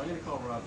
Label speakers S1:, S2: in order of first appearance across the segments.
S1: I'm going to call Rob.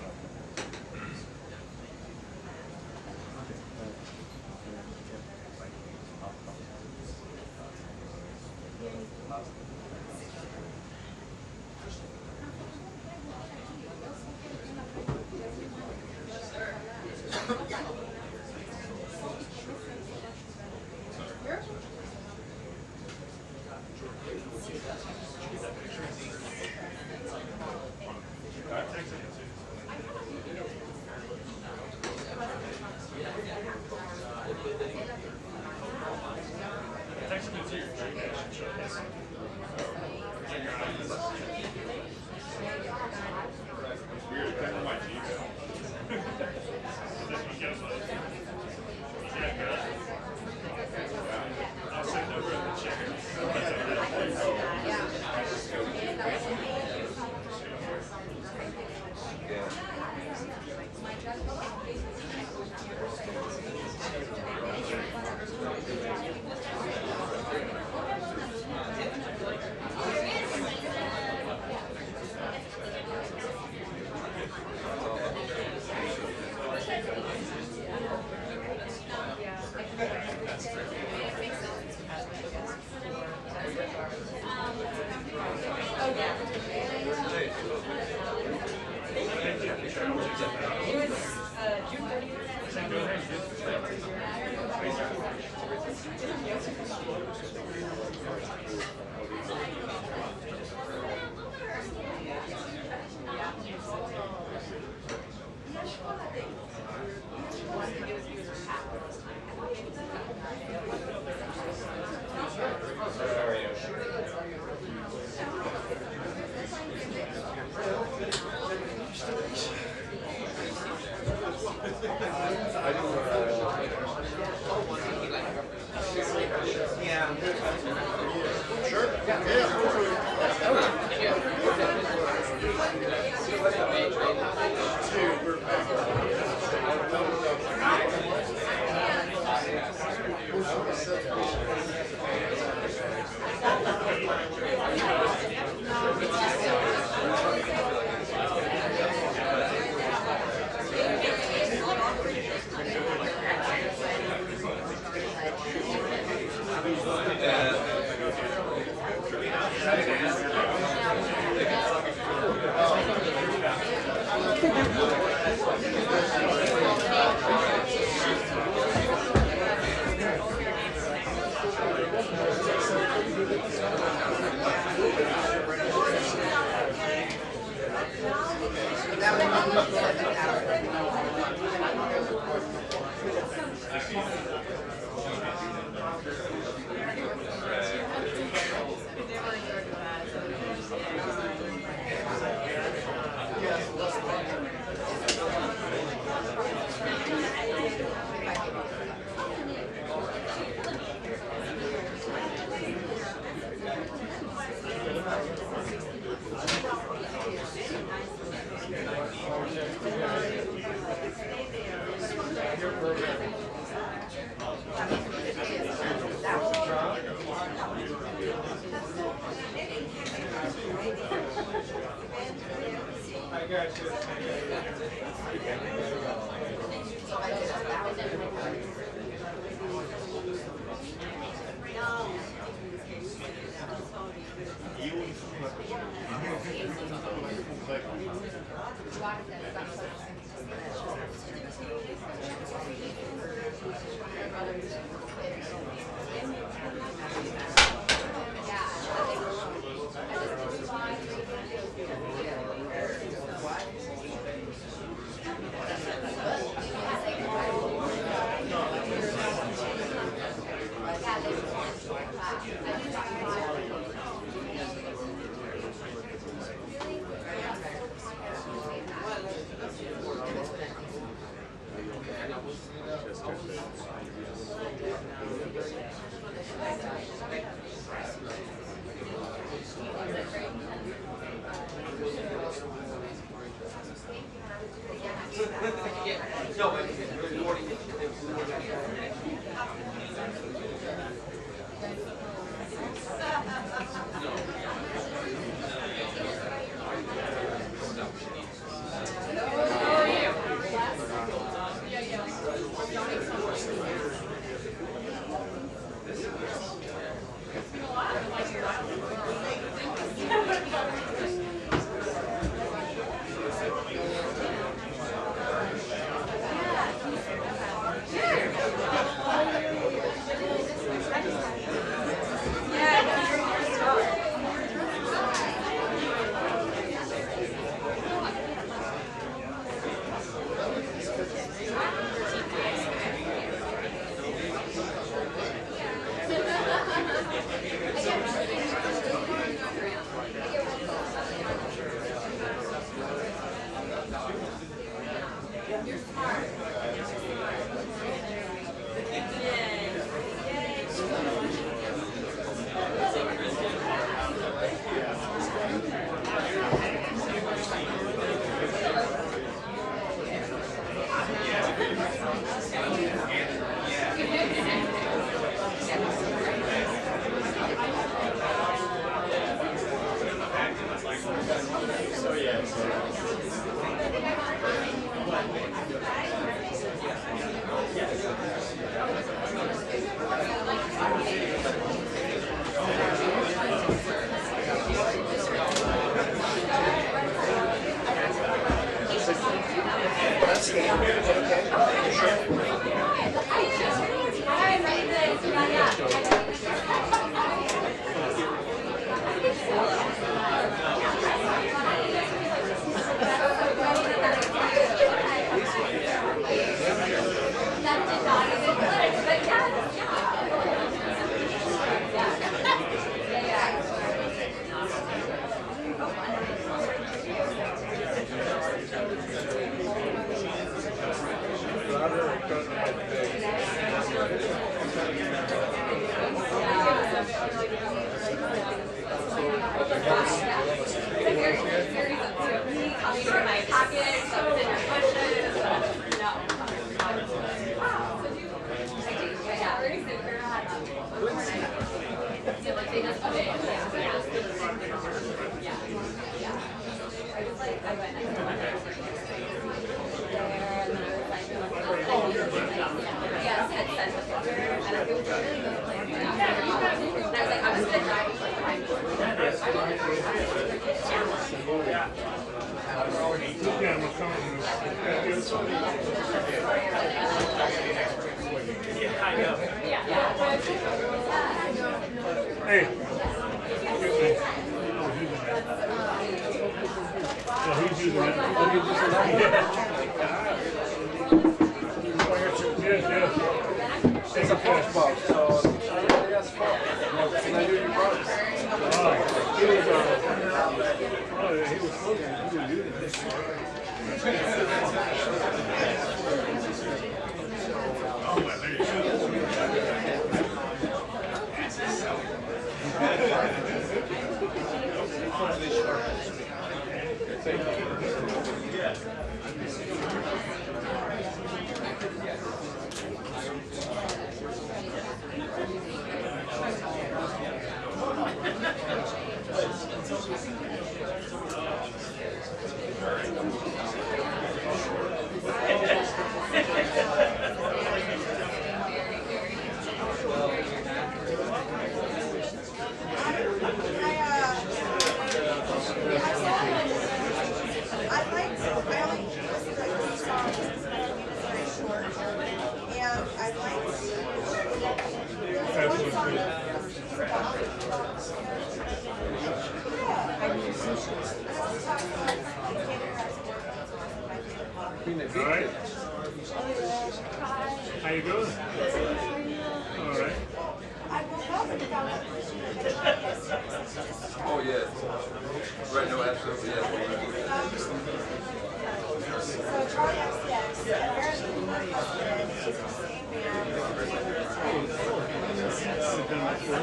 S1: done that for you.
S2: Is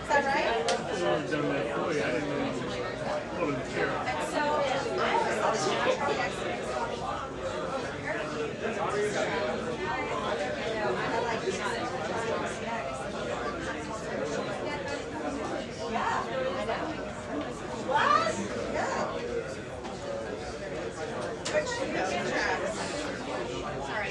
S2: that right?
S1: I've done that for you. I didn't know you were pulling the chair.
S2: And so I always thought the anarchy accident. What? Yeah. Which tracks? Sorry.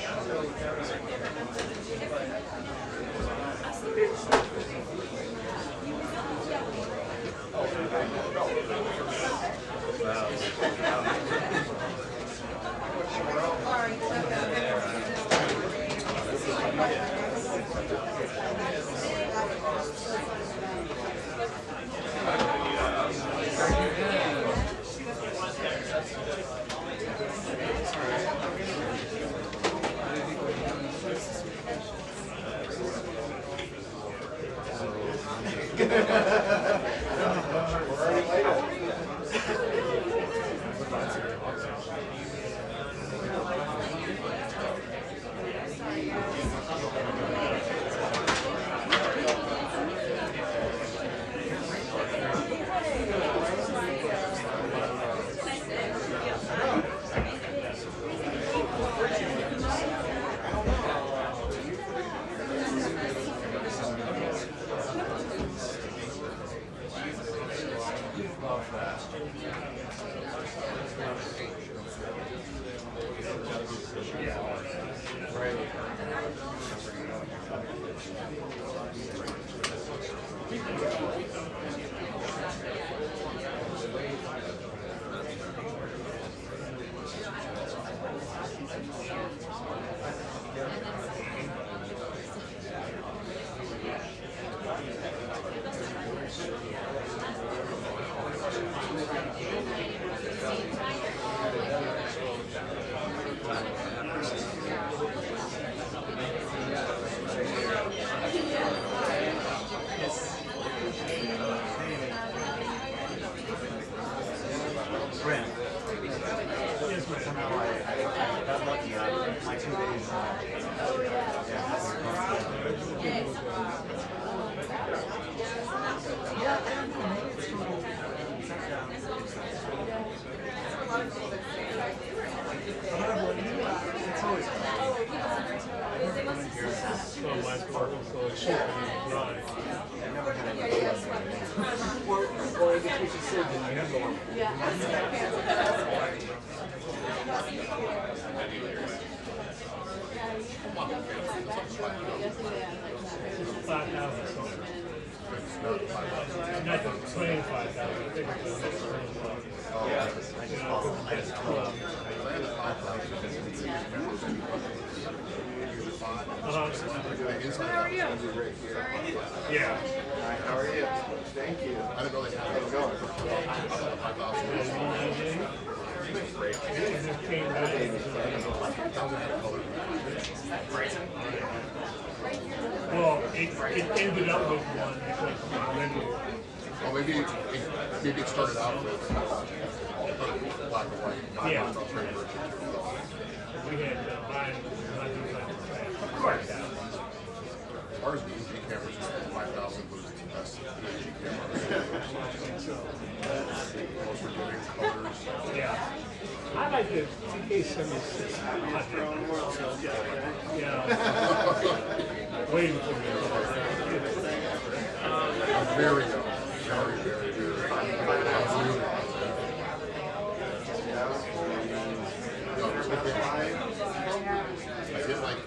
S3: How are you?
S1: Yeah.
S3: Hi, how are you? Thank you. I don't know how it's going.
S1: Well, it ended up with one because
S3: well, maybe it started out with black and white.
S1: Yeah. We had mine. Of course.
S3: Ours was UG cameras, 5,000 was the best UG cameras. Most were doing colors.
S1: Yeah. I like the TK-76. Yeah. Waiting for me.
S3: Very young. Very, very, very. I did like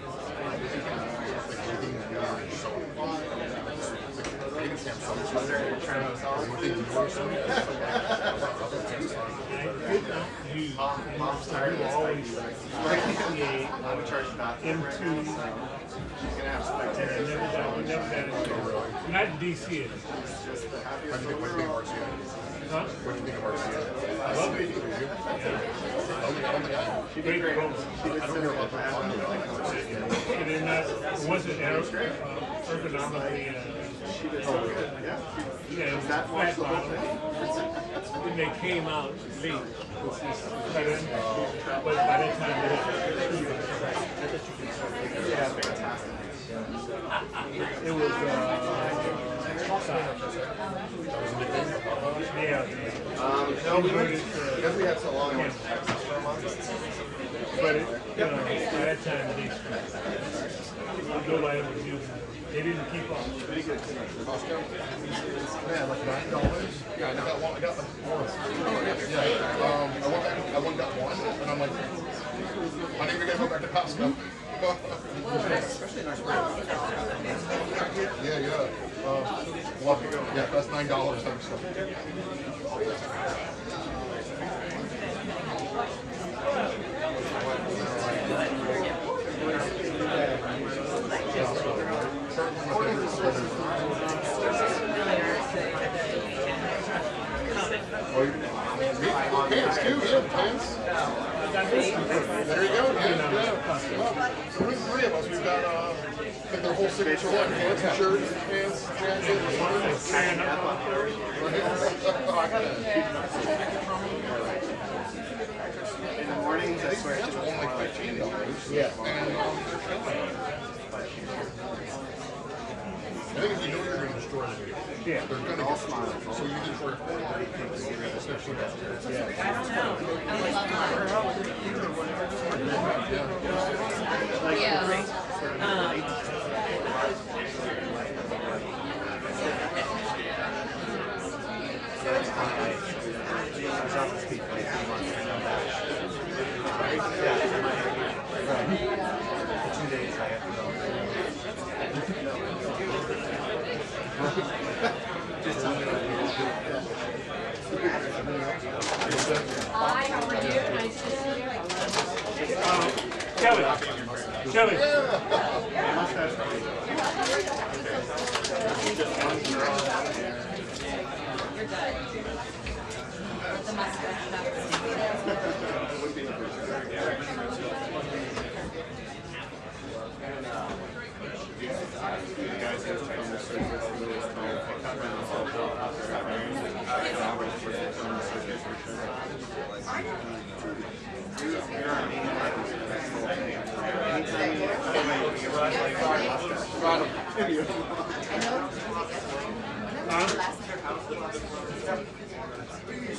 S1: not DC it.
S3: What do you think of RCA?
S1: Huh?
S3: What do you think of RCA?
S1: I love it. Great program.
S3: I don't hear about that.
S1: It wasn't ergonomically. Yeah, flat bottom. When they came out late, but by that time it was out there.
S3: No, we went because we had so long. I went to Texas for a month.
S1: But it, you know, by that time nobody was using it. They didn't keep up.
S3: Costco? Yeah, like $9. Yeah, I got one. I got like one. Yeah. I went got one, and I'm like, I need to go back to Costco. Especially nice bread. Yeah, yeah. Well, yeah, that's $9 type stuff. Pants too, yeah, pants. There you go, yeah. Well, three of us, we've got, I think their whole signature line, pants, shirts, pants, jackets. Oh, I got it.
S4: In the mornings, I swear.
S3: That's only like $15.
S4: Yeah.
S3: And, I think if you know you're going to destroy them,
S1: Yeah.
S3: they're going to get smart. So you destroy it.
S4: Yeah. So that's why I was off the street for like 3 months and come back. Yeah. Right. For 2 days I have to go. Just tell me what you do.
S2: Hi, how are you? Nice to see you.
S1: Kelly.
S2: The mustache stuff.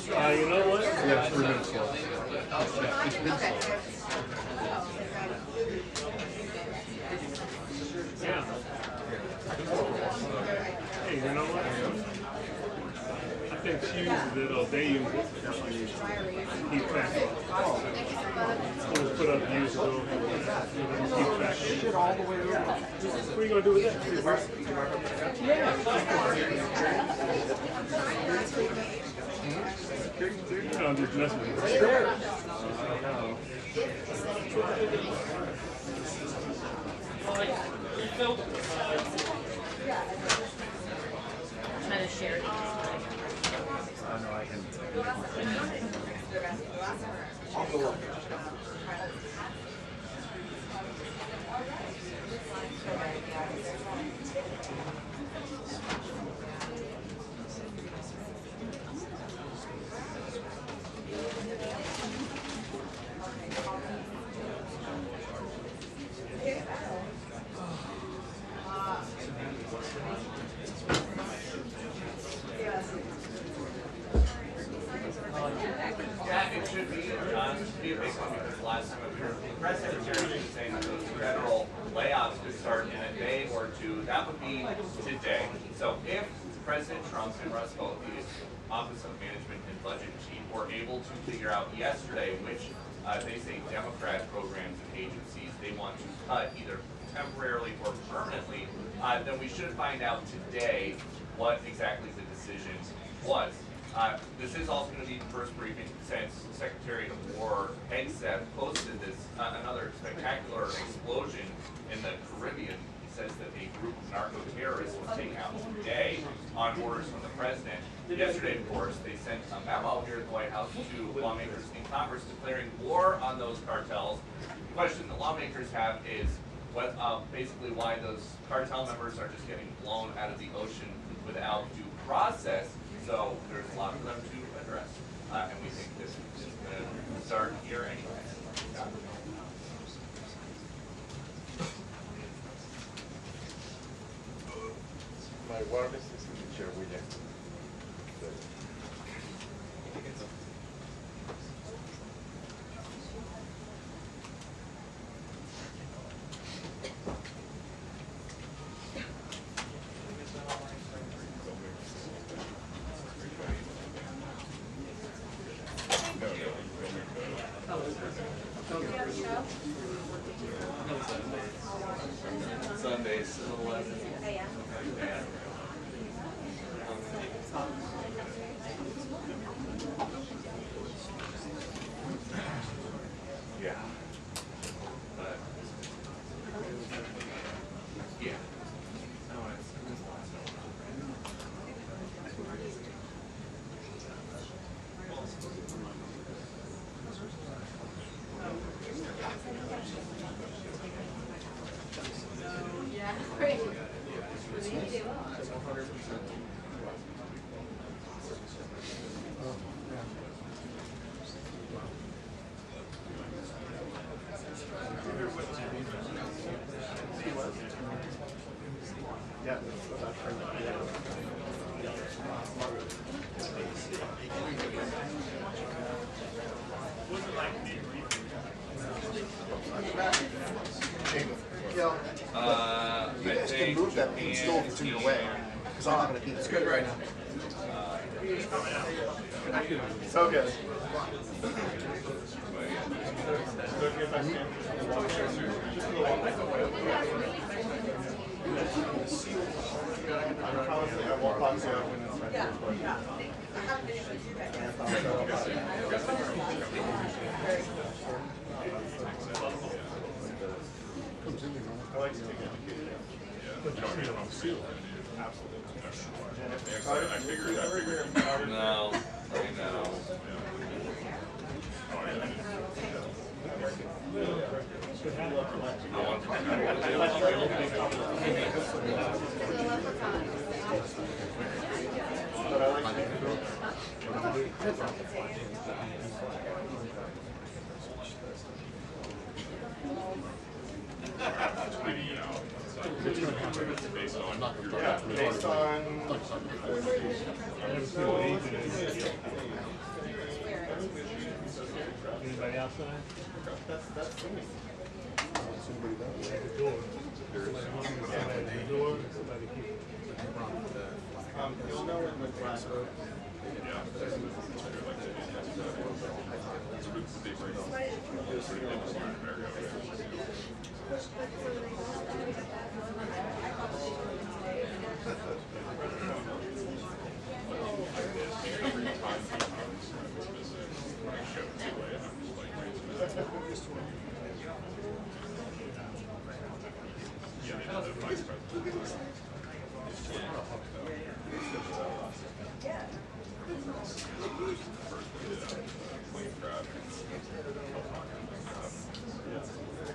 S1: You know what?
S3: Yeah, 3 minutes left.
S1: Yeah. Hey, you know what? I think she uses it, or they use it. Keep track of it. It was put up years ago. Keep track of it. What are you going to do with that? Yeah. You know, just messing with it.
S2: Trying to share it.
S4: Oh, no, I can.
S5: Yeah, it should be. Be a big one because last time we were, the press secretary was saying that those federal layoffs could start in a day or two. That would be today. So if President Trump and Russ Holt, the Office of Management and Budget Chief, were able to figure out yesterday which they say Democrat programs and agencies they want to cut either temporarily or permanently, then we should find out today what exactly the decision was. This is also going to be the first briefing since Secretary of War Hegseth posted this another spectacular explosion in the Caribbean. He says that a group of narco-terrorists was taken out today on orders from the president. Yesterday, of course, they sent a memo here at the White House to lawmakers in Congress declaring war on those cartels. The question the lawmakers have is what, basically why those cartel members are just getting blown out of the ocean without due process. So there's a lot for them to address, and we think this is going to start here anyway. Yeah.
S6: My wireless is in the chair, William.
S5: Sundays at 11. Yeah. But yeah. No, it's the last one.
S2: Yeah, great.
S3: You guys can move that and still continue away, because I'm not going to keep it. It's good right now. So good.
S5: No, I know.
S3: Based on
S1: Anybody outside?
S3: that's me.
S1: The door. The door. Somebody keep it.
S3: You'll know in the class.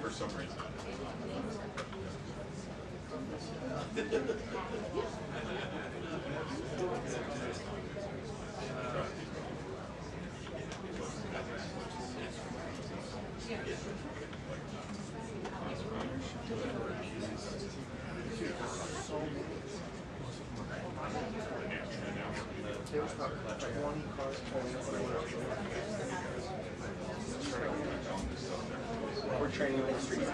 S6: For some reason.
S3: There was about 20 cars pulling up. We're training on the streets.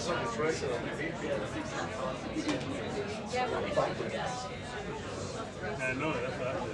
S1: I know, that's what I did.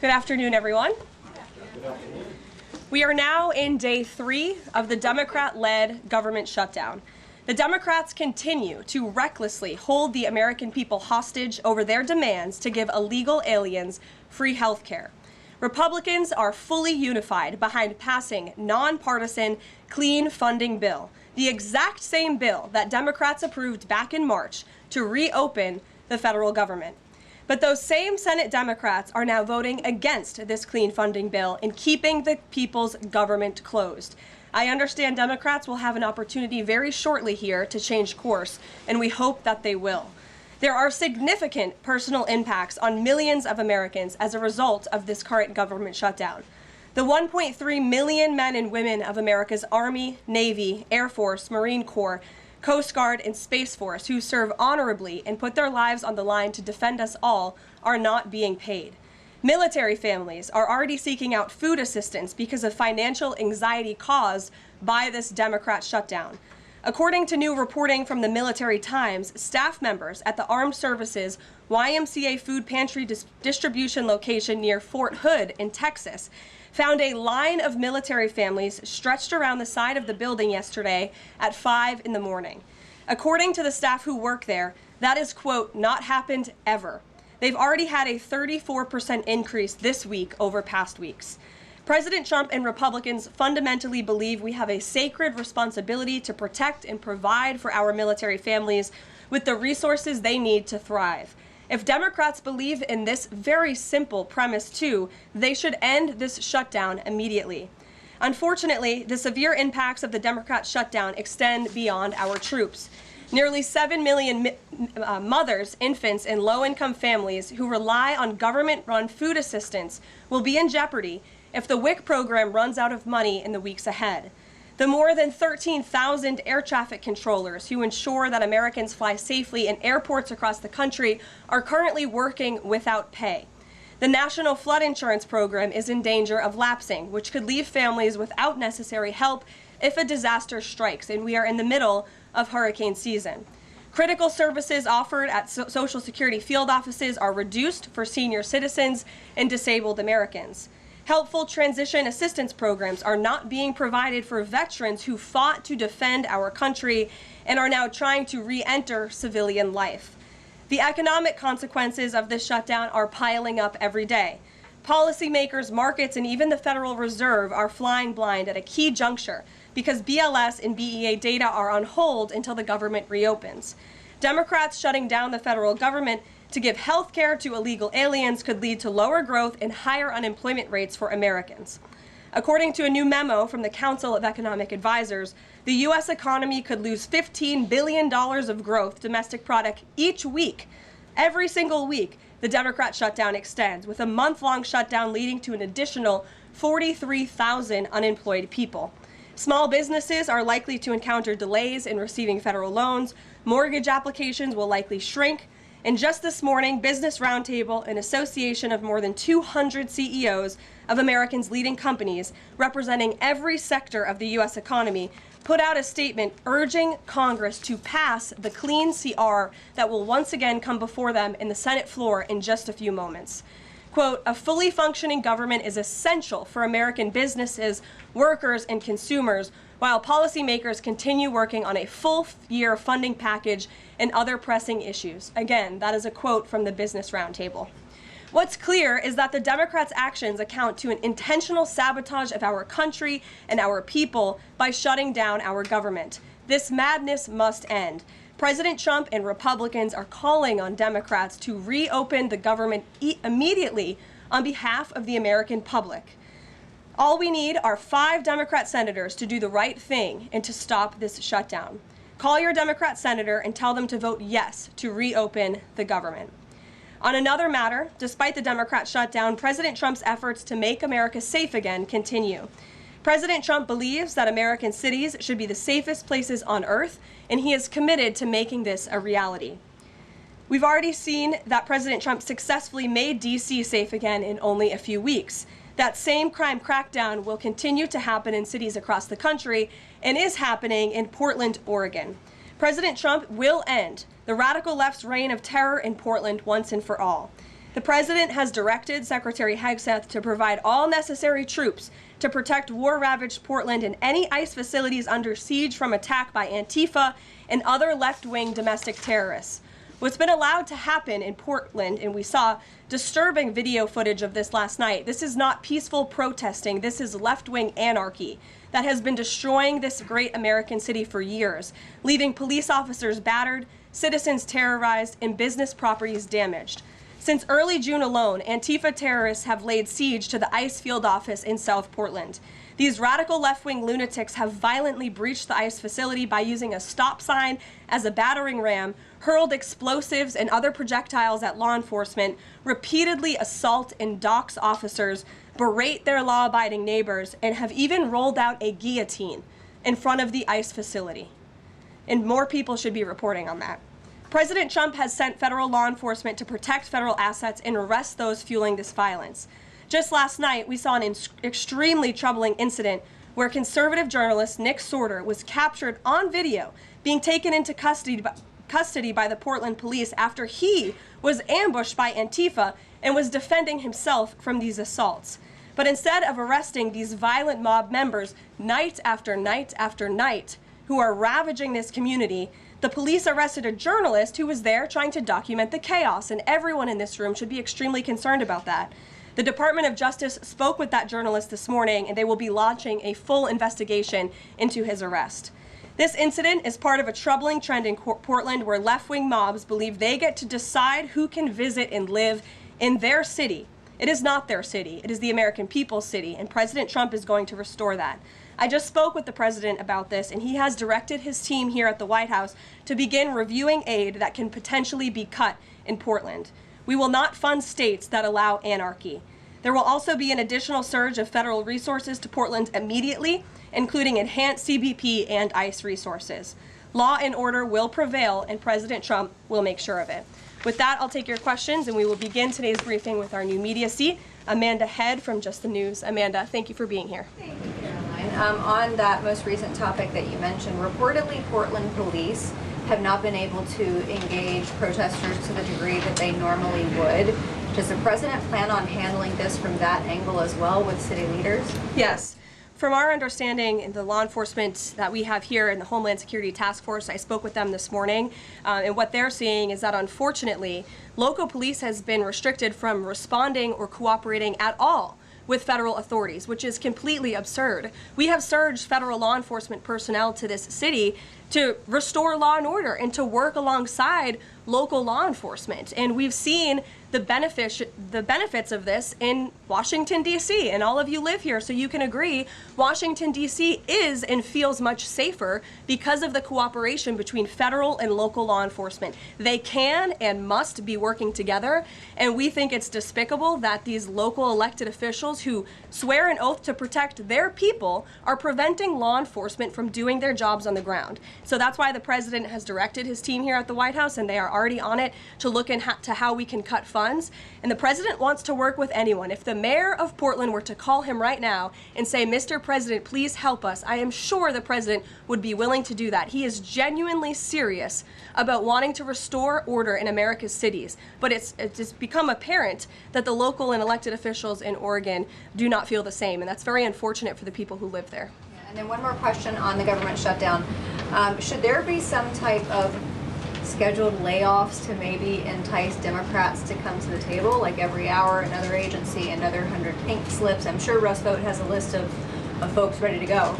S7: Good afternoon, everyone. We are now in day 3 of the Democrat-led government shutdown. The Democrats continue to recklessly hold the American people hostage over their demands to give illegal aliens free health care. Republicans are fully unified behind passing nonpartisan clean funding bill, the exact same bill that Democrats approved back in March to reopen the federal government. But those same Senate Democrats are now voting against this clean funding bill and keeping the people's government closed. I understand Democrats will have an opportunity very shortly here to change course, and we hope that they will. There are significant personal impacts on millions of Americans as a result of this current government shutdown. The 1.3 million men and women of America's Army, Navy, Air Force, Marine Corps, Coast Guard, and Space Force who serve honorably and put their lives on the line to defend us all are not being paid. Military families are already seeking out food assistance because of financial anxiety caused by this Democrat shutdown. According to new reporting from the Military Times, staff members at the Armed Services YMCA food pantry distribution location near Fort Hood in Texas found a line of military families stretched around the side of the building yesterday at 5 in the morning. According to the staff who work there, that is, quote, not happened ever. They've already had a 34% increase this week over past weeks. President Trump and Republicans fundamentally believe we have a sacred responsibility to protect and provide for our military families with the resources they need to thrive. If Democrats believe in this very simple premise too, they should end this shutdown immediately. Unfortunately, the severe impacts of the Democrat shutdown extend beyond our troops. Nearly 7 million mothers, infants, and low-income families who rely on government-run food assistance will be in jeopardy if the WIC program runs out of money in the weeks ahead. The more than 13,000 air traffic controllers who ensure that Americans fly safely in airports across the country are currently working without pay. The National Flood Insurance Program is in danger of lapsing, which could leave families without necessary help if a disaster strikes, and we are in the middle of hurricane season. Critical services offered at Social Security field offices are reduced for senior citizens and disabled Americans. Helpful transition assistance programs are not being provided for veterans who fought to defend our country and are now trying to re-enter civilian life. The economic consequences of this shutdown are piling up every day. Policymakers, markets, and even the Federal Reserve are flying blind at a key juncture because BLS and BEA data are on hold until the government reopens. Democrats shutting down the federal government to give health care to illegal aliens could lead to lower growth and higher unemployment rates for Americans. According to a new memo from the Council of Economic Advisors, the U.S. economy could lose $15 billion of growth domestic product each week. Every single week, the Democrat shutdown extends, with a month-long shutdown leading to an additional 43,000 unemployed people. Small businesses are likely to encounter delays in receiving federal loans. Mortgage applications will likely shrink. And just this morning, Business Roundtable, an association of more than 200 CEOs of Americans' leading companies representing every sector of the U.S. economy, put out a statement urging Congress to pass the clean CR that will once again come before them in the Senate floor in just a few moments. Quote, "A fully functioning government is essential for American businesses, workers, and consumers, while policymakers continue working on a full-year funding package and other pressing issues." Again, that is a quote from the Business Roundtable. What's clear is that the Democrats' actions account to an intentional sabotage of our country and our people by shutting down our government. This madness must end. President Trump and Republicans are calling on Democrats to reopen the government immediately on behalf of the American public. All we need are 5 Democrat senators to do the right thing and to stop this shutdown. Call your Democrat senator and tell them to vote yes to reopen the government. On another matter, despite the Democrat shutdown, President Trump's efforts to make America safe again continue. President Trump believes that American cities should be the safest places on earth, and he is committed to making this a reality. We've already seen that President Trump successfully made D.C. safe again in only a few weeks. That same crime crackdown will continue to happen in cities across the country and is happening in Portland, Oregon. President Trump will end the radical left's reign of terror in Portland once and for all. The president has directed Secretary Hegseth to provide all necessary troops to protect war-ravaged Portland and any ICE facilities under siege from attack by Antifa and other left-wing domestic terrorists. What's been allowed to happen in Portland, and we saw disturbing video footage of this last night, this is not peaceful protesting, this is left-wing anarchy that has been destroying this great American city for years, leaving police officers battered, citizens terrorized, and business properties damaged. Since early June alone, Antifa terrorists have laid siege to the ICE field office in South Portland. These radical left-wing lunatics have violently breached the ICE facility by using a stop sign as a battering ram, hurled explosives and other projectiles at law enforcement, repeatedly assault and dox officers, berate their law-abiding neighbors, and have even rolled out a guillotine in front of the ICE facility. And more people should be reporting on that. President Trump has sent federal law enforcement to protect federal assets and arrest those fueling this violence. Just last night, we saw an extremely troubling incident where conservative journalist Nick Sorter was captured on video being taken into custody by the Portland police after he was ambushed by Antifa and was defending himself from these assaults. But instead of arresting these violent mob members night after night after night who are ravaging this community, the police arrested a journalist who was there trying to document the chaos, and everyone in this room should be extremely concerned about that. The Department of Justice spoke with that journalist this morning, and they will be launching a full investigation into his arrest. This incident is part of a troubling trend in Portland where left-wing mobs believe they get to decide who can visit and live in their city. It is not their city. It is the American people's city, and President Trump is going to restore that. I just spoke with the president about this, and he has directed his team here at the White House to begin reviewing aid that can potentially be cut in Portland. We will not fund states that allow anarchy. There will also be an additional surge of federal resources to Portland immediately, including enhanced CBP and ICE resources. Law and order will prevail, and President Trump will make sure of it. With that, I'll take your questions, and we will begin today's briefing with our new media seat, Amanda Head from Just the News. Amanda, thank you for being here.
S8: Thank you, Caroline. On that most recent topic that you mentioned, reportedly Portland police have not been able to engage protesters to the degree that they normally would. Does the president plan on handling this from that angle as well with city leaders?
S7: Yes. From our understanding, the law enforcement that we have here in the Homeland Security Task Force, I spoke with them this morning, and what they're seeing is that unfortunately, local police has been restricted from responding or cooperating at all with federal authorities, which is completely absurd. We have surged federal law enforcement personnel to this city to restore law and order and to work alongside local law enforcement. And we've seen the benefits of this in Washington, D.C. And all of you live here, so you can agree Washington, D.C. is and feels much safer because of the cooperation between federal and local law enforcement. They can and must be working together, and we think it's despicable that these local elected officials who swear an oath to protect their people are preventing law enforcement from doing their jobs on the ground. So that's why the president has directed his team here at the White House, and they are already on it to look into how we can cut funds. And the president wants to work with anyone. If the mayor of Portland were to call him right now and say, "Mr. President, please help us," I am sure the president would be willing to do that. He is genuinely serious about wanting to restore order in America's cities. But it's become apparent that the local and elected officials in Oregon do not feel the same. And that's very unfortunate for the people who live there.
S8: And then one more question on the government shutdown. Should there be some type of scheduled layoffs to maybe entice Democrats to come to the table, like every hour another agency, another 100 pink slips? I'm sure Russ Vought has a list of folks ready to go.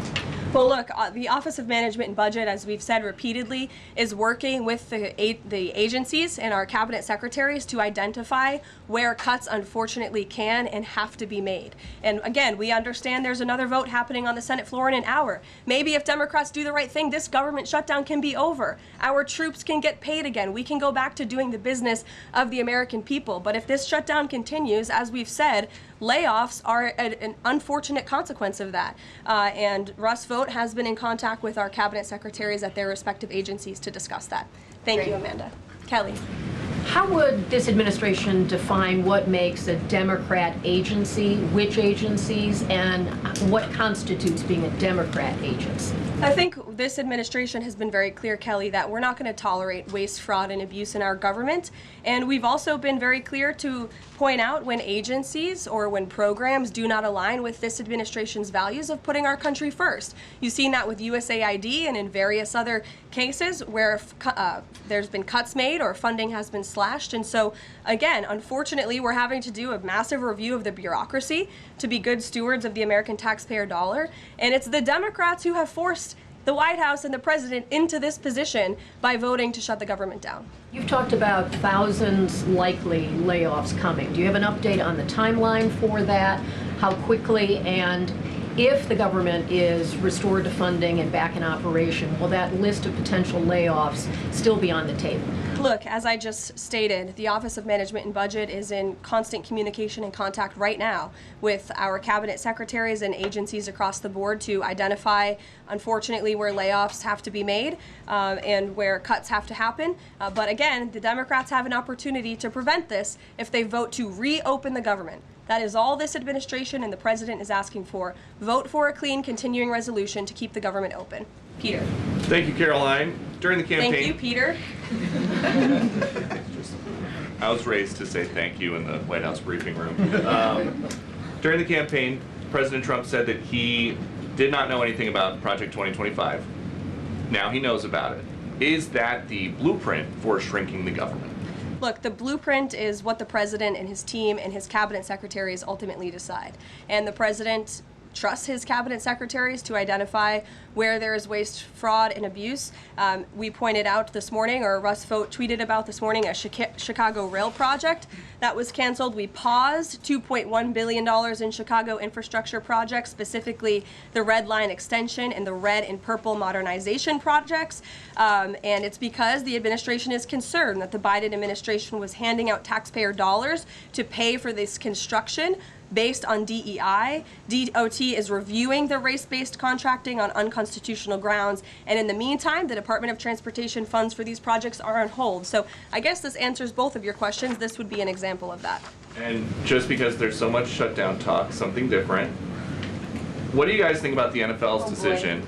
S7: Well, look, the Office of Management and Budget, as we've said repeatedly, is working with the agencies and our cabinet secretaries to identify where cuts unfortunately can and have to be made. And again, we understand there's another vote happening on the Senate floor in an hour. Maybe if Democrats do the right thing, this government shutdown can be over. Our troops can get paid again. We can go back to doing the business of the American people. But if this shutdown continues, as we've said, layoffs are an unfortunate consequence of that. And Russ Vought has been in contact with our cabinet secretaries at their respective agencies to discuss that. Thank you, Amanda. Kelly.
S9: How would this administration define what makes a Democrat agency, which agencies, and what constitutes being a Democrat agency?
S7: I think this administration has been very clear, Kelly, that we're not going to tolerate waste, fraud, and abuse in our government. And we've also been very clear to point out when agencies or when programs do not align with this administration's values of putting our country first. You've seen that with USAID and in various other cases where there's been cuts made or funding has been slashed. And so, again, unfortunately, we're having to do a massive review of the bureaucracy to be good stewards of the American taxpayer dollar. And it's the Democrats who have forced the White House and the president into this position by voting to shut the government down.
S9: You've talked about thousands likely layoffs coming. Do you have an update on the timeline for that? How quickly? And if the government is restored to funding and back in operation, will that list of potential layoffs still be on the table?
S7: Look, as I just stated, the Office of Management and Budget is in constant communication and contact right now with our cabinet secretaries and agencies across the board to identify, unfortunately, where layoffs have to be made and where cuts have to happen. But again, the Democrats have an opportunity to prevent this if they vote to reopen the government. That is all this administration and the president is asking for. Vote for a clean, continuing resolution to keep the government open. Peter.
S6: Thank you, Caroline. During the campaign,
S7: Thank you, Peter.
S6: I was raised to say thank you in the White House briefing room. During the campaign, President Trump said that he did not know anything about Project 2025. Now he knows about it. Is that the blueprint for shrinking the government?
S7: Look, the blueprint is what the president and his team and his cabinet secretaries ultimately decide. And the president trusts his cabinet secretaries to identify where there is waste, fraud, and abuse. We pointed out this morning, or Russ Vought tweeted about this morning, a Chicago rail project that was canceled. We paused $2.1 billion in Chicago infrastructure projects, specifically the Red Line extension and the Red and Purple modernization projects. And it's because the administration is concerned that the Biden administration was handing out taxpayer dollars to pay for this construction based on DEI. DOT is reviewing the race-based contracting on unconstitutional grounds, and in the meantime, the Department of Transportation funds for these projects are on hold. So I guess this answers both of your questions. This would be an example of that.
S6: And just because there's so much shutdown talk, something different. What do you guys think about the NFL's decision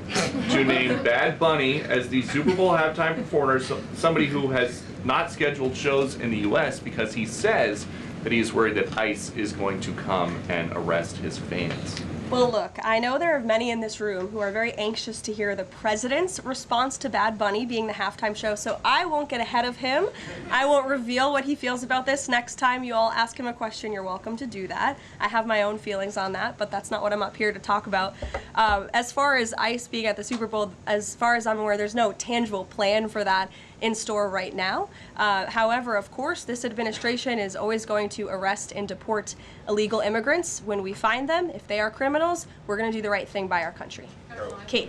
S6: to name Bad Bunny as the Super Bowl halftime performer, somebody who has not scheduled shows in the U.S. because he says that he is worried that ICE is going to come and arrest his fans?
S7: Well, look, I know there are many in this room who are very anxious to hear the president's response to Bad Bunny being the halftime show, so I won't get ahead of him. I won't reveal what he feels about this. Next time you all ask him a question, you're welcome to do that. I have my own feelings on that, but that's not what I'm up here to talk about. As far as ICE being at the Super Bowl, as far as I'm aware, there's no tangible plan for that in store right now. However, of course, this administration is always going to arrest and deport illegal immigrants when we find them. If they are criminals, we're going to do the right thing by our country. Kate.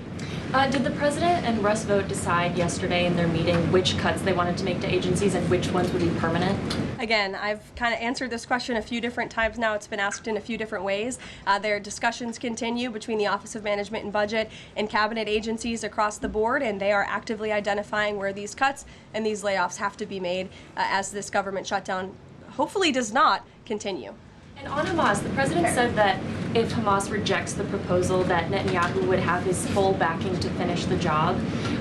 S10: Did the president and Russ Vought decide yesterday in their meeting which cuts they wanted to make to agencies and which ones would be permanent?
S7: Again, I've kind of answered this question a few different times now. It's been asked in a few different ways. Their discussions continue between the Office of Management and Budget and cabinet agencies across the board, and they are actively identifying where these cuts and these layoffs have to be made as this government shutdown hopefully does not continue.
S10: And on Hamas, the president said that if Hamas rejects the proposal that Netanyahu would have his full backing to finish the job.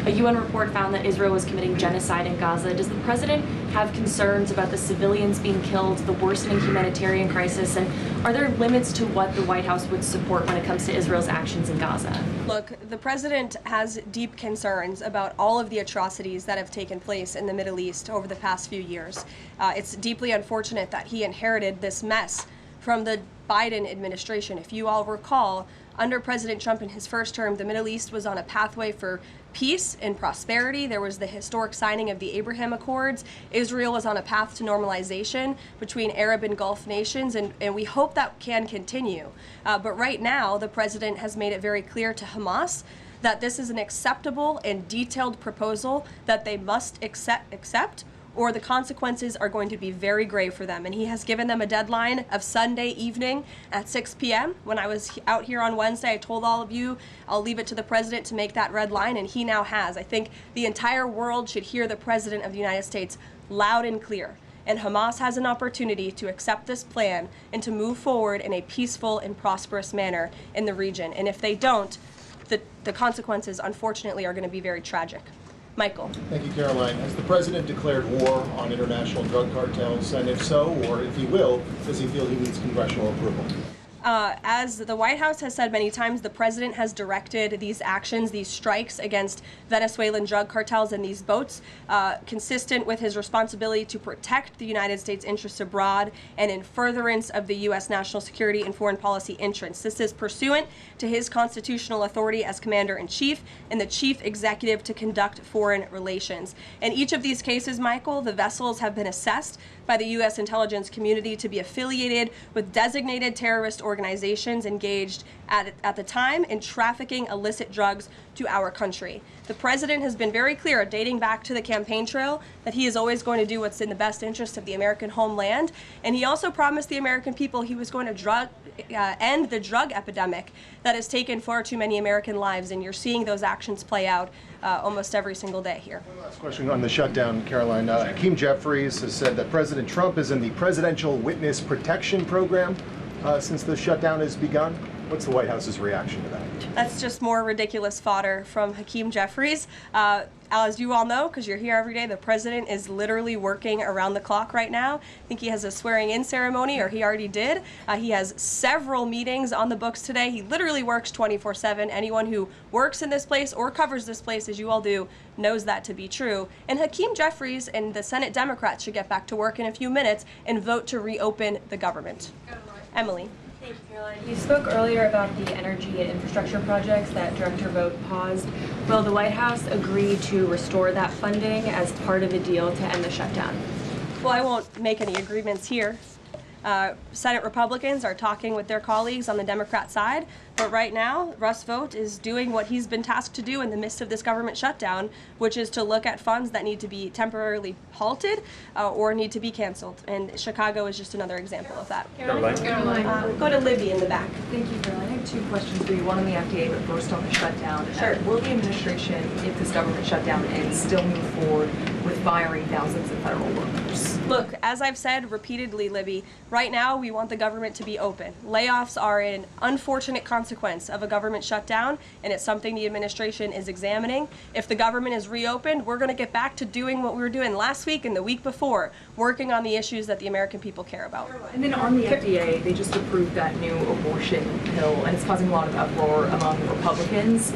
S10: A UN report found that Israel was committing genocide in Gaza. Does the president have concerns about the civilians being killed, the worsening humanitarian crisis, and are there limits to what the White House would support when it comes to Israel's actions in Gaza?
S7: Look, the president has deep concerns about all of the atrocities that have taken place in the Middle East over the past few years. It's deeply unfortunate that he inherited this mess from the Biden administration. If you all recall, under President Trump in his first term, the Middle East was on a pathway for peace and prosperity. There was the historic signing of the Abraham Accords. Israel was on a path to normalization between Arab and Gulf nations, and we hope that can continue. But right now, the president has made it very clear to Hamas that this is an acceptable and detailed proposal that they must accept, or the consequences are going to be very grave for them. And he has given them a deadline of Sunday evening at 6 p.m. When I was out here on Wednesday, I told all of you, I'll leave it to the president to make that red line, and he now has. I think the entire world should hear the president of the United States loud and clear. And Hamas has an opportunity to accept this plan and to move forward in a peaceful and prosperous manner in the region. And if they don't, the consequences, unfortunately, are going to be very tragic. Michael.
S11: Thank you, Caroline. Has the president declared war on international drug cartels? And if so, or if he will, does he feel he needs congressional approval?
S7: As the White House has said many times, the president has directed these actions, these strikes against Venezuelan drug cartels and these boats, consistent with his responsibility to protect the United States interests abroad and in furtherance of the U.S. national security and foreign policy interests. This is pursuant to his constitutional authority as commander-in-chief and the chief executive to conduct foreign relations. In each of these cases, Michael, the vessels have been assessed by the U.S. intelligence community to be affiliated with designated terrorist organizations engaged at the time in trafficking illicit drugs to our country. The president has been very clear, dating back to the campaign trail, that he is always going to do what's in the best interest of the American homeland. And he also promised the American people he was going to end the drug epidemic that has taken far too many American lives. And you're seeing those actions play out almost every single day here.
S11: Last question on the shutdown, Caroline. Hakeem Jeffries has said that President Trump is in the Presidential Witness Protection Program since the shutdown has begun. What's the White House's reaction to that?
S7: That's just more ridiculous fodder from Hakeem Jeffries. As you all know, because you're here every day, the president is literally working around the clock right now. I think he has a swearing-in ceremony, or he already did. He has several meetings on the books today. He literally works 24/7. Anyone who works in this place or covers this place, as you all do, knows that to be true. And Hakeem Jeffries and the Senate Democrats should get back to work in a few minutes and vote to reopen the government. Emily.
S10: Thank you, Caroline. You spoke earlier about the energy and infrastructure projects that Director Vought paused. Will the White House agree to restore that funding as part of the deal to end the shutdown?
S7: Well, I won't make any agreements here. Senate Republicans are talking with their colleagues on the Democrat side. But right now, Russ Vought is doing what he's been tasked to do in the midst of this government shutdown, which is to look at funds that need to be temporarily halted or need to be canceled. And Chicago is just another example of that.
S10: Caroline.
S7: Go to Libby in the back.
S12: Thank you, Caroline. I have two questions for you. One on the FDA, but first on the shutdown.
S7: Sure.
S12: Will the administration, if this government shutdown ends, still move forward with firing thousands of federal workers?
S7: Look, as I've said repeatedly, Libby, right now we want the government to be open. Layoffs are an unfortunate consequence of a government shutdown, and it's something the administration is examining. If the government is reopened, we're going to get back to doing what we were doing last week and the week before, working on the issues that the American people care about.
S12: And then on the FDA, they just approved that new abortion pill, and it's causing a lot of uproar among Republicans.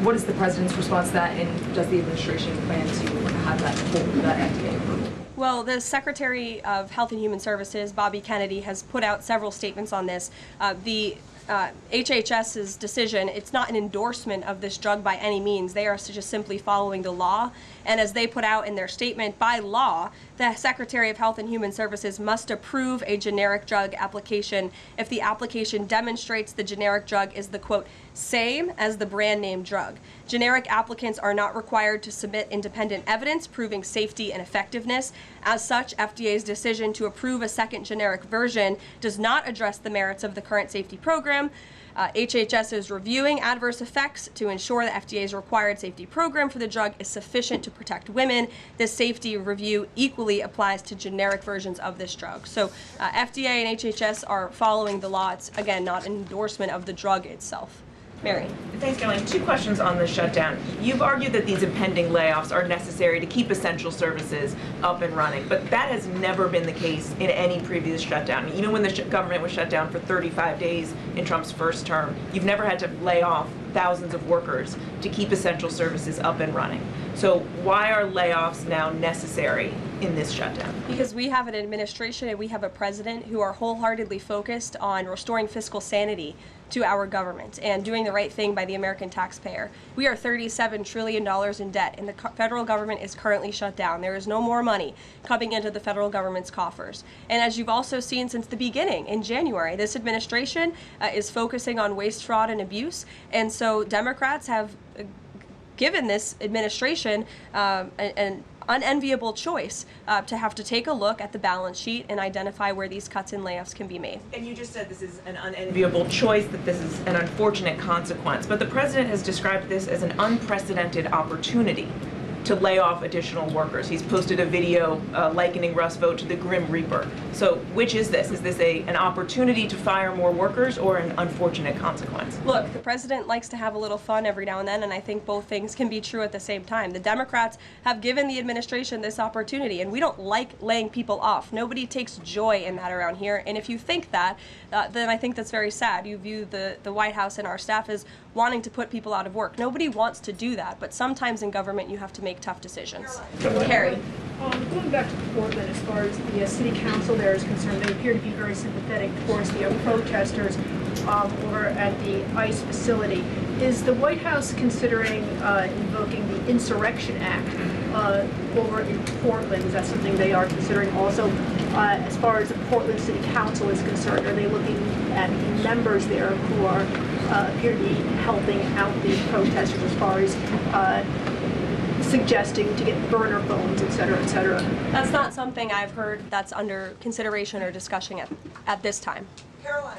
S12: What is the president's response to that, and does the administration plan to have that FDA approval?
S7: Well, the Secretary of Health and Human Services, Bobby Kennedy, has put out several statements on this. The HHS's decision, it's not an endorsement of this drug by any means. They are just simply following the law. And as they put out in their statement, by law, the Secretary of Health and Human Services must approve a generic drug application if the application demonstrates the generic drug is the, quote, same as the brand name drug. Generic applicants are not required to submit independent evidence proving safety and effectiveness. As such, FDA's decision to approve a second generic version does not address the merits of the current safety program. HHS is reviewing adverse effects to ensure the FDA's required safety program for the drug is sufficient to protect women. This safety review equally applies to generic versions of this drug. So FDA and HHS are following the law. It's, again, not an endorsement of the drug itself. Mary.
S13: Thanks, Caroline. Two questions on the shutdown. You've argued that these impending layoffs are necessary to keep essential services up and running, but that has never been the case in any previous shutdown. Even when the government was shut down for 35 days in Trump's first term, you've never had to lay off thousands of workers to keep essential services up and running. So why are layoffs now necessary in this shutdown?
S7: Because we have an administration and we have a president who are wholeheartedly focused on restoring fiscal sanity to our government and doing the right thing by the American taxpayer. We are $37 trillion in debt, and the federal government is currently shut down. There is no more money coming into the federal government's coffers. And as you've also seen since the beginning, in January, this administration is focusing on waste, fraud, and abuse. And so Democrats have given this administration an unenviable choice to have to take a look at the balance sheet and identify where these cuts and layoffs can be made.
S13: And you just said this is an unenviable choice, that this is an unfortunate consequence, but the president has described this as an unprecedented opportunity to lay off additional workers. He's posted a video likening Russ Vought to the Grim Reaper. So which is this? Is this an opportunity to fire more workers or an unfortunate consequence?
S7: Look, the president likes to have a little fun every now and then, and I think both things can be true at the same time. The Democrats have given the administration this opportunity, and we don't like laying people off. Nobody takes joy in that around here, and if you think that, then I think that's very sad. You view the White House and our staff as wanting to put people out of work. Nobody wants to do that, but sometimes in government you have to make tough decisions. Carrie.
S14: Going back to Portland, as far as the city council there is concerned, they appear to be very sympathetic towards the protesters over at the ICE facility. Is the White House considering invoking the Insurrection Act over in Portland? Is that something they are considering also? As far as the Portland City Council is concerned, are they looking at the members there who are appear to be helping out the protesters as far as suggesting to get burner phones, et cetera, et cetera?
S7: That's not something I've heard that's under consideration or discussion at this time.
S15: Caroline.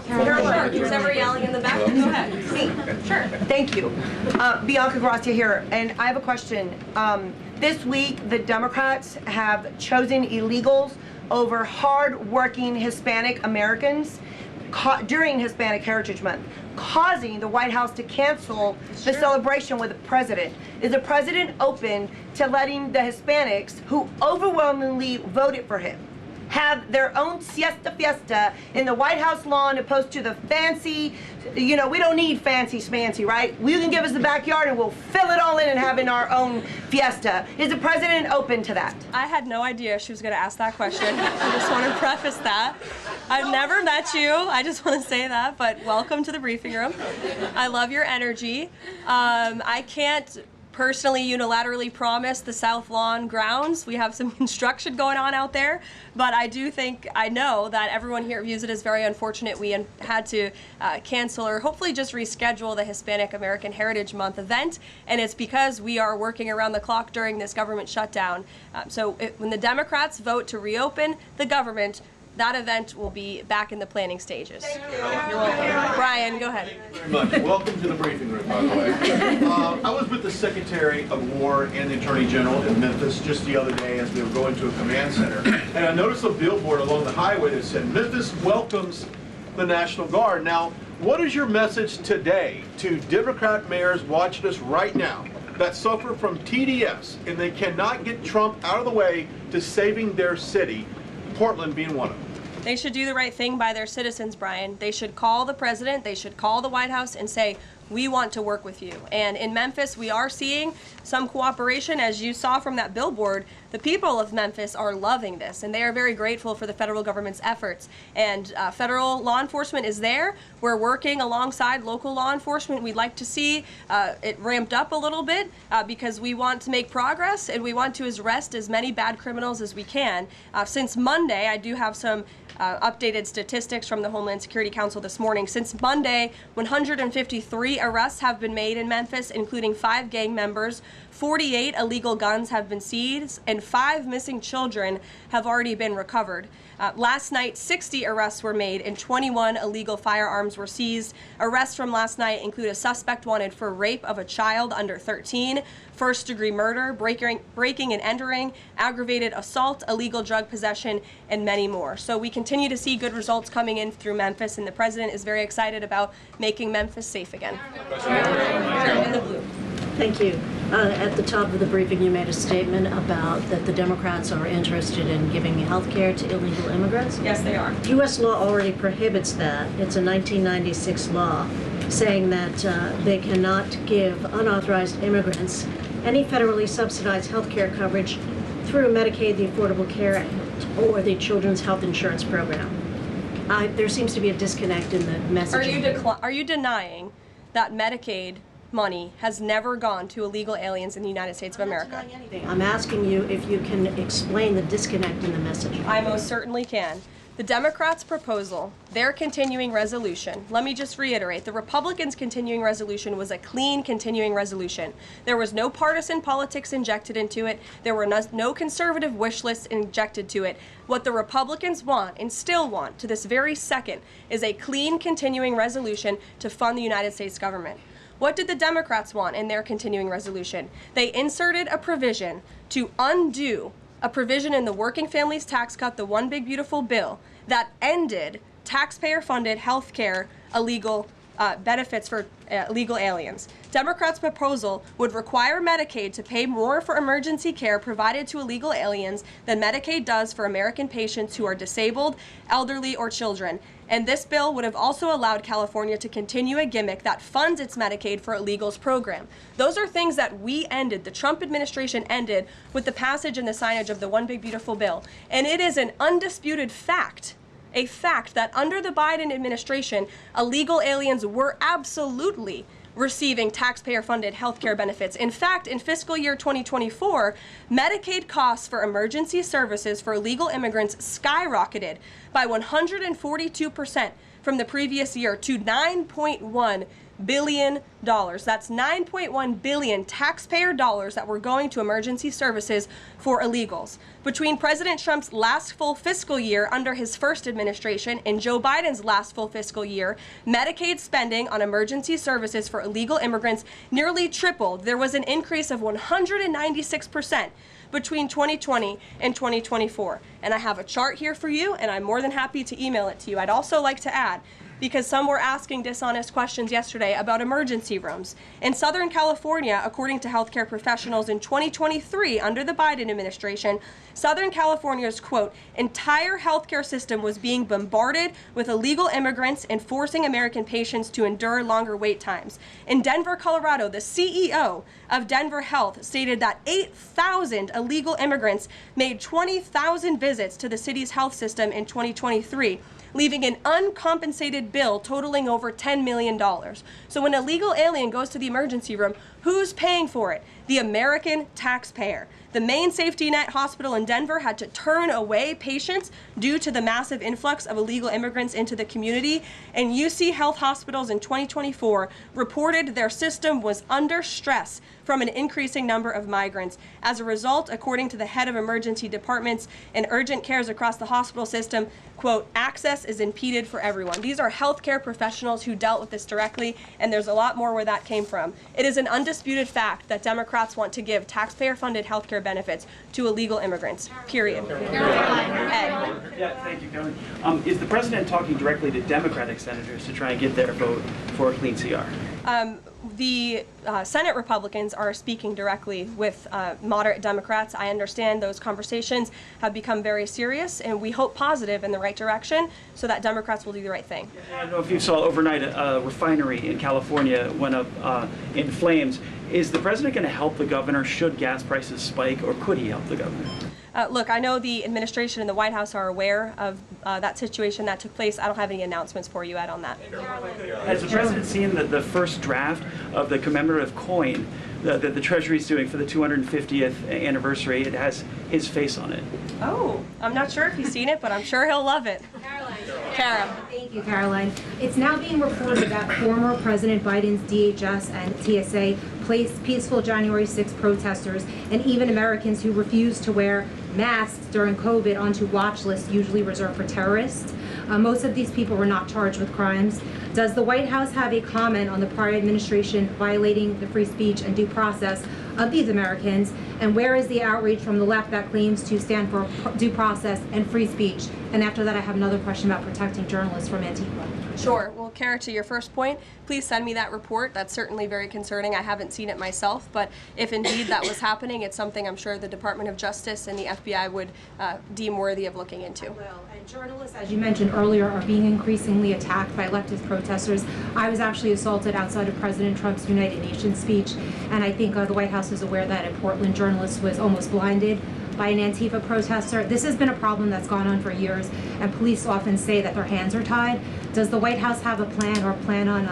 S7: Caroline, who's ever yelling in the back? Go ahead.
S15: Me. Sure. Thank you. Bianca Gracia here, and I have a question. This week, the Democrats have chosen illegals over hard-working Hispanic Americans during Hispanic Heritage Month, causing the White House to cancel the celebration with the president. Is the president open to letting the Hispanics, who overwhelmingly voted for him, have their own fiesta in the White House lawn opposed to the fancy, we don't need fancy schmancy, right? You can give us the backyard and we'll fill it all in and have in our own fiesta. Is the president open to that?
S7: I had no idea she was going to ask that question. I just want to preface that. I've never met you. I just want to say that, but welcome to the briefing room. I love your energy. I can't personally unilaterally promised the South Lawn grounds. We have some construction going on out there, but I know that everyone here views it as very unfortunate we had to cancel or hopefully just reschedule the Hispanic American Heritage Month event, and it's because we are working around the clock during this government shutdown. When the Democrats vote to reopen the government, that event will be back in the planning stages. Thank you. You're welcome. Brian, go ahead.
S16: Very much. Welcome to the briefing room, by the way. I was with the Secretary of War and the Attorney General in Memphis just the other day as we were going to a command center. And I noticed a billboard along the highway that said, "Memphis welcomes the National Guard." Now, what is your message today to Democrat mayors watching us right now that suffer from TDS and they cannot get Trump out of the way to saving their city, Portland being one of them?
S7: They should do the right thing by their citizens, Brian. They should call the president, they should call the White House and say, we want to work with you. And in Memphis, we are seeing some cooperation. As you saw from that billboard, the people of Memphis are loving this, and they are very grateful for the federal government's efforts. And federal law enforcement is there. We're working alongside local law enforcement. We'd like to see it ramped up a little bit because we want to make progress, and we want to arrest as many bad criminals as we can. Since Monday, I do have some updated statistics from the Homeland Security Council this morning. Since Monday, 153 arrests have been made in Memphis, including 5 gang members. 48 illegal guns have been seized, and 5 missing children have already been recovered. Last night, 60 arrests were made and 21 illegal firearms were seized. Arrests from last night include a suspect wanted for rape of a child under 13, first-degree murder, breaking and entering, aggravated assault, illegal drug possession, and many more. So we continue to see good results coming in through Memphis, and the president is very excited about making Memphis safe again. In the blue.
S17: Thank you. At the top of the briefing, you made a statement about that the Democrats are interested in giving health care to illegal immigrants.
S7: Yes, they are.
S17: U.S. law already prohibits that. It's a 1996 law saying that they cannot give unauthorized immigrants any federally subsidized health care coverage through Medicaid, the Affordable Care Act, or the Children's Health Insurance Program. There seems to be a disconnect in the messaging.
S7: Are you denying that Medicaid money has never gone to illegal aliens in the United States of America?
S17: I'm asking you if you can explain the disconnect in the message.
S7: I most certainly can. The Democrats' proposal, their continuing resolution, let me just reiterate, the Republicans' continuing resolution was a clean continuing resolution. There was no partisan politics injected into it. There were no conservative wish lists injected to it. What the Republicans want, and still want to this very second, is a clean continuing resolution to fund the United States government. What did the Democrats want in their continuing resolution? They inserted a provision to undo a provision in the Working Families Tax Cut, the One Big Beautiful Bill, that ended taxpayer-funded health care illegal benefits for illegal aliens. Democrats' proposal would require Medicaid to pay more for emergency care provided to illegal aliens than Medicaid does for American patients who are disabled, elderly, or children. And this bill would have also allowed California to continue a gimmick that funds its Medicaid for Illegals program. Those are things that we ended, the Trump administration ended, with the passage and the signage of the One Big Beautiful Bill. And it is an undisputed fact, a fact that under the Biden administration, illegal aliens were absolutely receiving taxpayer-funded health care benefits. In fact, in fiscal year 2024, Medicaid costs for emergency services for illegal immigrants skyrocketed by 142% from the previous year to $9.1 billion. That's $9.1 billion taxpayer dollars that were going to emergency services for illegals. Between President Trump's last full fiscal year under his first administration and Joe Biden's last full fiscal year, Medicaid spending on emergency services for illegal immigrants nearly tripled. There was an increase of 196% between 2020 and 2024. And I have a chart here for you, and I'm more than happy to email it to you. I'd also like to add, because some were asking dishonest questions yesterday about emergency rooms. In Southern California, according to healthcare professionals in 2023 under the Biden administration, Southern California's, quote, entire healthcare system was being bombarded with illegal immigrants and forcing American patients to endure longer wait times. In Denver, Colorado, the CEO of Denver Health stated that 8,000 illegal immigrants made 20,000 visits to the city's health system in 2023. leaving an uncompensated bill totaling over $10 million. So when a legal alien goes to the emergency room, who's paying for it? The American taxpayer. The main safety net hospital in Denver had to turn away patients due to the massive influx of illegal immigrants into the community, and UC Health hospitals in 2024 reported their system was under stress from an increasing number of migrants. As a result, according to the head of emergency departments and urgent cares across the hospital system, quote, access is impeded for everyone. These are healthcare professionals who dealt with this directly, and there's a lot more where that came from. It is an undisputed fact that Democrats want to give taxpayer-funded healthcare benefits to illegal immigrants, period. Ed.
S18: Yeah, thank you, Karoline. Is the president talking directly to Democratic senators to try and get their vote for a clean CR?
S7: The Senate Republicans are speaking directly with moderate Democrats. I understand those conversations have become very serious, and we hope positive in the right direction so that Democrats will do the right thing.
S18: I don't know if you saw overnight a refinery in California went up in flames. Is the president going to help the governor should gas prices spike, or could he help the governor?
S7: Look, I know the administration and the White House are aware of that situation that took place. I don't have any announcements for you, Ed, on that.
S18: Has the president seen the first draft of the commemorative coin that the Treasury is doing for the 250th anniversary? It has his face on it.
S7: Oh, I'm not sure if he's seen it, but I'm sure he'll love it. Kara.
S19: Thank you, Caroline. It's now being reported that former President Biden's DHS and TSA placed peaceful January 6 protesters and even Americans who refused to wear masks during COVID onto watch lists usually reserved for terrorists. Most of these people were not charged with crimes. Does the White House have a comment on the prior administration violating the free speech and due process of these Americans? And where is the outrage from the left that claims to stand for due process and free speech? And after that, I have another question about protecting journalists from Antifa.
S7: Sure. Well, Kara, to your first point, please send me that report. That's certainly very concerning. I haven't seen it myself, but if indeed that was happening, it's something I'm sure the Department of Justice and the FBI would deem worthy of looking into.
S19: And journalists, as you mentioned earlier, are being increasingly attacked by leftist protesters. I was actually assaulted outside of President Trump's United Nations speech, and I think the White House is aware that a Portland journalist was almost blinded by an Antifa protester. This has been a problem that's gone on for years, and police often say that their hands are tied. Does the White House have a plan or plan on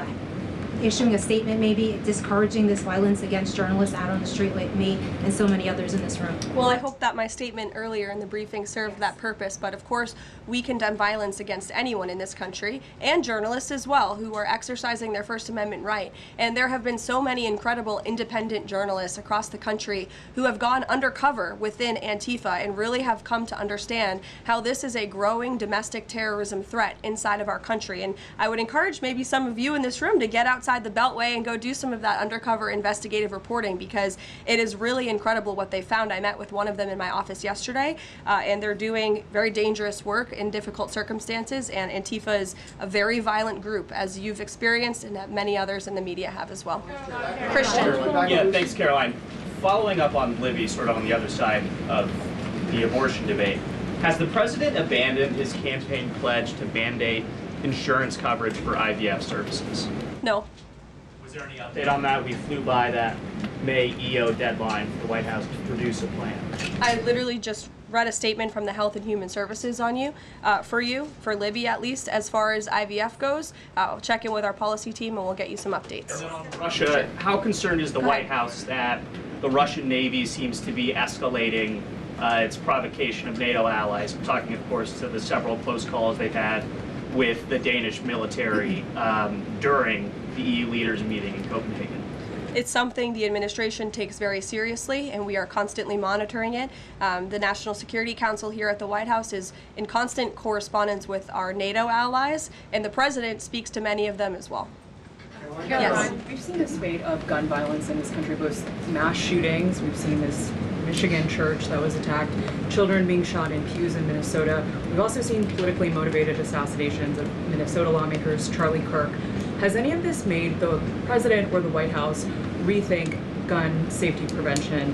S19: issuing a statement maybe discouraging this violence against journalists out on the street like me and so many others in this room?
S7: Well, I hope that my statement earlier in the briefing served that purpose, but of course we condemn violence against anyone in this country, and journalists as well, who are exercising their First Amendment right. And there have been so many incredible independent journalists across the country who have gone undercover within Antifa and really have come to understand how this is a growing domestic terrorism threat inside of our country. And I would encourage maybe some of you in this room to get outside the Beltway and go do some of that undercover investigative reporting, because it is really incredible what they found. I met with one of them in my office yesterday, and they're doing very dangerous work in difficult circumstances, and Antifa is a very violent group, as you've experienced and that many others in the media have as well. Christian.
S20: Yeah, thanks, Caroline. Following up on Libby, sort of on the other side of the abortion debate, has the president abandoned his campaign pledge to mandate insurance coverage for IVF services?
S7: No.
S20: Was there any update on that? We flew by that May EO deadline for the White House to produce a plan.
S7: I literally just read a statement from the Health and Human Services on you, for Libby at least, as far as IVF goes. I'll check in with our policy team and we'll get you some updates.
S20: And then on Russia, how concerned is the White House that the Russian Navy seems to be escalating its provocation of NATO allies? I'm talking, of course, to the several close calls they've had with the Danish military during the EU leaders meeting in Copenhagen.
S7: It's something the administration takes very seriously, and we are constantly monitoring it. The National Security Council here at the White House is in constant correspondence with our NATO allies, and the president speaks to many of them as well.
S12: Yes. We've seen a spate of gun violence in this country, both mass shootings. We've seen this Michigan church that was attacked, children being shot in pews in Minnesota. We've also seen politically motivated assassinations of Minnesota lawmakers, Charlie Kirk. Has any of this made the president or the White House rethink gun safety prevention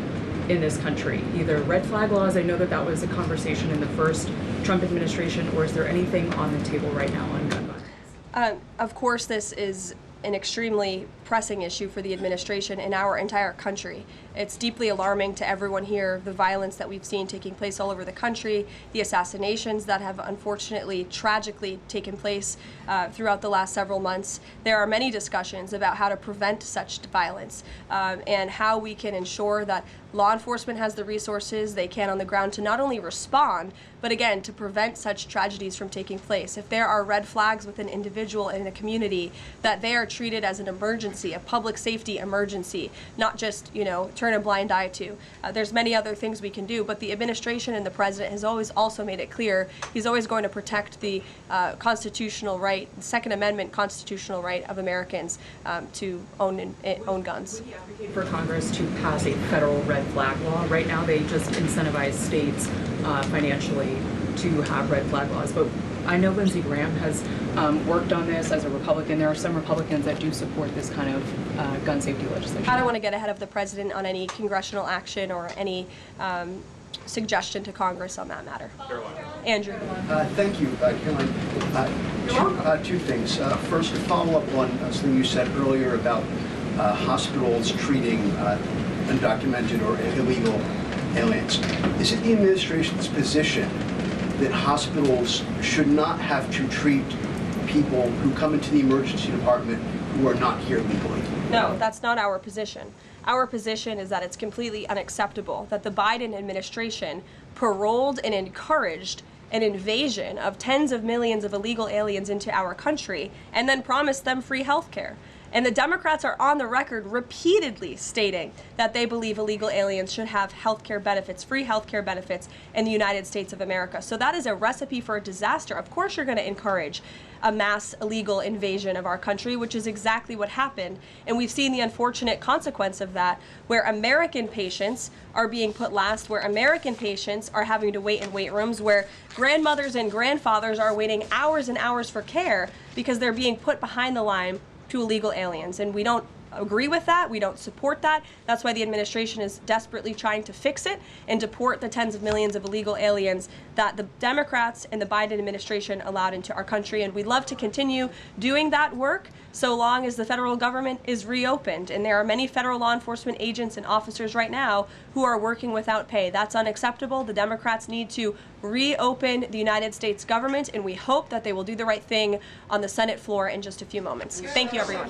S12: in this country? Either red flag laws, I know that that was a conversation in the first Trump administration, or is there anything on the table right now on gun violence?
S7: Of course, this is an extremely pressing issue for the administration in our entire country. It's deeply alarming to everyone here, the violence that we've seen taking place all over the country, the assassinations that have unfortunately, tragically taken place throughout the last several months. There are many discussions about how to prevent such violence and how we can ensure that law enforcement has the resources they can on the ground to not only respond, but again, to prevent such tragedies from taking place. If there are red flags with an individual in a community, that they are treated as an emergency, a public safety emergency, not just, turn a blind eye to. There's many other things we can do, but the administration and the president has always also made it clear he's always going to protect the constitutional right, the Second Amendment constitutional right of Americans to own guns.
S12: Would you advocate for Congress to pass a federal red flag law? Right now, they just incentivize states financially to have red flag laws, but I know Lindsey Graham has worked on this as a Republican. There are some Republicans that do support this kind of gun safety legislation.
S7: I don't want to get ahead of the president on any congressional action or any suggestion to Congress on that matter. Andrew.
S21: Thank you, Caroline. Two things. First, to follow up on something you said earlier about hospitals treating undocumented or illegal aliens. Is it the administration's position that hospitals should not have to treat people who come into the emergency department who are not here legally?
S7: No, that's not our position. Our position is that it's completely unacceptable that the Biden administration paroled and encouraged an invasion of tens of millions of illegal aliens into our country and then promised them free health care. And the Democrats are on the record repeatedly stating that they believe illegal aliens should have health care benefits, free health care benefits in the United States of America. So that is a recipe for a disaster. Of course you're going to encourage a mass illegal invasion of our country, which is exactly what happened. And we've seen the unfortunate consequence of that, where American patients are being put last, where American patients are having to wait in wait rooms, where grandmothers and grandfathers are waiting hours and hours for care because they're being put behind the line to illegal aliens. And we don't agree with that. We don't support that. That's why the administration is desperately trying to fix it and deport the tens of millions of illegal aliens that the Democrats and the Biden administration allowed into our country. And we'd love to continue doing that work so long as the federal government is reopened. And there are many federal law enforcement agents and officers right now who are working without pay. That's unacceptable. The Democrats need to reopen the United States government, and we hope that they will do the right thing on the Senate floor in just a few moments. Thank you, everyone.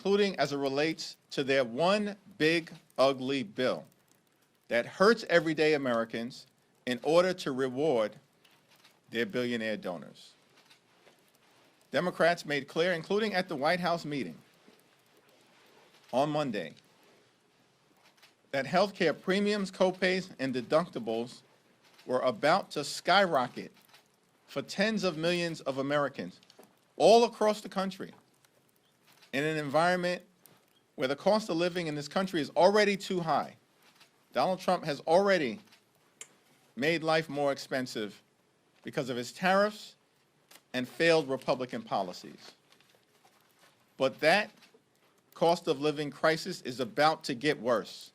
S4: including as it relates to their one big ugly bill that hurts everyday Americans in order to reward their billionaire donors. Democrats made clear, including at the White House meeting on Monday, that health care premiums, copays, and deductibles were about to skyrocket for tens of millions of Americans all across the country in an environment where the cost of living in this country is already too high. Donald Trump has already made life more expensive because of his tariffs and failed Republican policies. But that cost of living crisis is about to get worse.